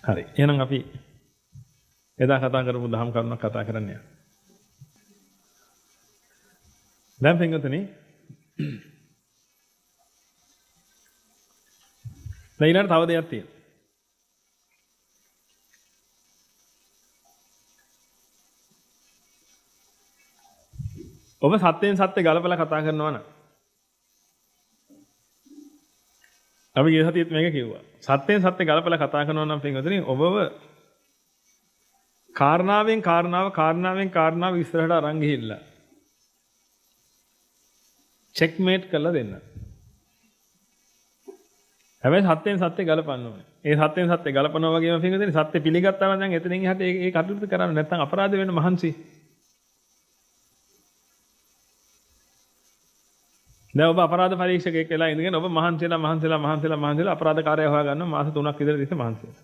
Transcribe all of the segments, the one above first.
හරි. එහෙනම් අපි එදා කතා කරපු දහම් කරුණක් කතා කරන්න යනවා. දැන් පින්වතුනි දැන් ඊළඟ තව දෙයක් තියෙනවා. ඔබ සත්‍යයෙන් සත්‍ය ගලපලා කතා කරනවා නම් අපි ගිය සතියේත් මේක කිව්වා. සත්‍යයෙන් සත්‍ය ගලපලා කතා කරනවා නම් පින්වතුනි ඔබව කාරණාවෙන් කාරණාව ඉස්සරහට අරන් ගිහිල්ලා චෙක්මේට් කරලා දෙන්න. හැබැයි සත්‍යයෙන් සත්‍ය ගලපන්න ඕනේ. ඒ සත්‍යයෙන් සත්‍ය ගලපනවා වගේම පින්වතුනි සත්‍ය පිළිගත්තාම දැන් එතනින් එහාට ඒ කටයුතු කරන්න නැත්නම් අපරාධ වෙන්න මහන්සි. දැන් ඔබ අපරාධ පරීක්ෂකයෙක් වෙලා ඉඳගෙන ඔබ මහන්සිලා අපරාධකාරය හොයාගන්න මාස 3ක් විතර තිස්සේ මහන්සි වෙනවා.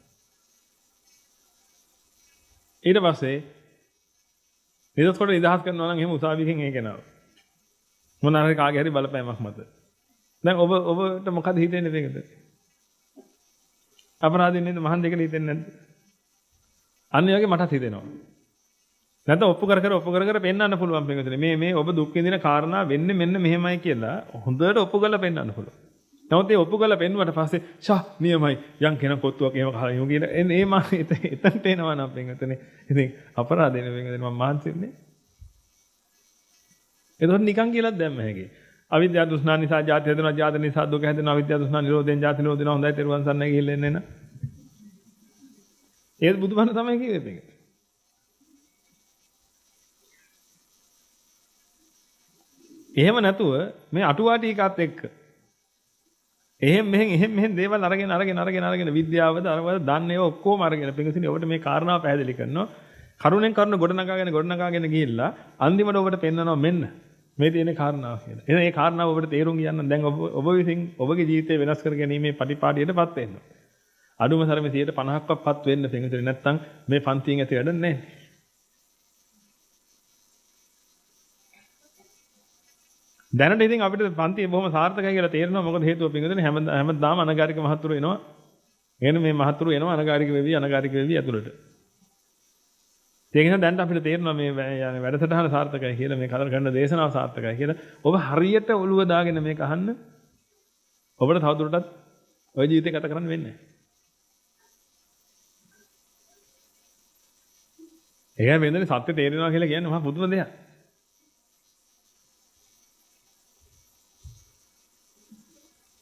ඊට පස්සේ නිදහස් කොට නිදහස් කරනවා නම් එහෙම උසාවියකින් ඒක නව. මොන හරි කාගේ හරි බලපෑමක් මත. දැන් ඔබට මොකද හිතෙන්නේ මේකද? අපරාධින් නේද මහන් දෙකල හිතෙන්නේ නැද්ද? අන්න ඒ වගේ මටත් හිතෙනවා. නැත්නම් ඔප්පු කර පෙන්නන්න පුළුවන් පින්වතුනි. මේ ඔබ දුක් විඳින කාරණා වෙන්නේ මෙන්න මෙහෙමයි කියලා හොඳට ඔප්පු කරලා පෙන්නන්න පුළුවන්. නමුත් ඒ ඔප්පු කරලා පෙන්නුවට පස්සේ ෂා නියමයි යම් කෙනෙක් කොත්තුවක් එහෙම කහලා යමු කියන ඒ මම එතනට එනවා නම් පින්වතුනි. ඉතින් අපරාධෙන පින්වතුනි මම මාන්සි වෙන්නේ. එතකොට නිකන් කියලාත් දැම්ම හැකි. අවිද්‍යාව තෘෂ්ණා නිසා ජාති හැදෙනවා, ජාති නිසා දුක හැදෙනවා, අවිද්‍යාව තෘෂ්ණා නිරෝධයෙන් ජාති නිරෝධිනවා. හොඳයි තෙරුවන් සරණයි ගිහිල්ලා එන්නේ න ะ. ඒත් බුදුබණ තමයි කිව්වේ මේක. එහෙම නැතුව මේ අටුවා ටීකාත් එක්ක එහෙම මෙහෙන් දේවල් අරගෙන විද්‍යාවද අරවද දන්නේ ඔක්කොම අරගෙන පිටින් ඔබට මේ කාරණාව පැහැදිලි කරනවා. කරුණෙන් කරුණ ගොඩනගාගෙන ගිහිල්ලා අන්තිමට ඔබට පෙන්නනවා මෙන්න මේ තියෙන කාරණාව කියලා. එහෙනම් මේ කාරණාව ඔබට තේරුම් ගන්න දැන් ඔබ විසින් ඔබගේ ජීවිතය වෙනස් කර ගැනීමේ පටිපාටියටපත් වෙන්න. අඩුම තරමේ 50%ක්වත් වෙන්න පිටින් නැත්තම් මේ පන්තියෙන් ඇති වැඩ නැහැ. දැනට ඉතින් අපිට පන්තිය බොහොම සාර්ථකයි කියලා තේරෙනවා. මොකද හේතුව පිටින් හැමදාම අනගාരിക මහතුරු එනවා. එහෙනම් මේ මහතුරු එනවා අනගාരിക වෙවි ඇතුළට. ඒක නිසා දැන් අපිට තේරෙනවා මේ වැඩසටහන සාර්ථකයි කියලා මේ කතර කරන දේශනාව සාර්ථකයි කියලා. ඔබ හරියට ඔළුව දාගෙන මේක අහන්න. ඔබට තවදුරටත් ওই ජීවිතේ ගත කරන්න වෙන්නේ නැහැ. ඒකයි වෙනදේ සත්‍ය තේරෙනවා කියලා කියන්නේ මහා පුදුම දෙයක්.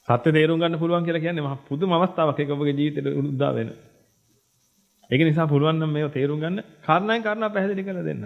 සත්‍ය තේරුම් ගන්න පුළුවන් කියලා කියන්නේ මහා පුදුම අවස්ථාවක්. ඒක ඔබගේ ජීවිතේට උදා වෙන. ඒක නිසා පුළුවන් නම් මේව තේරුම් ගන්න කාරණාවෙන් කාරණා පැහැදිලි කරලා දෙන්න.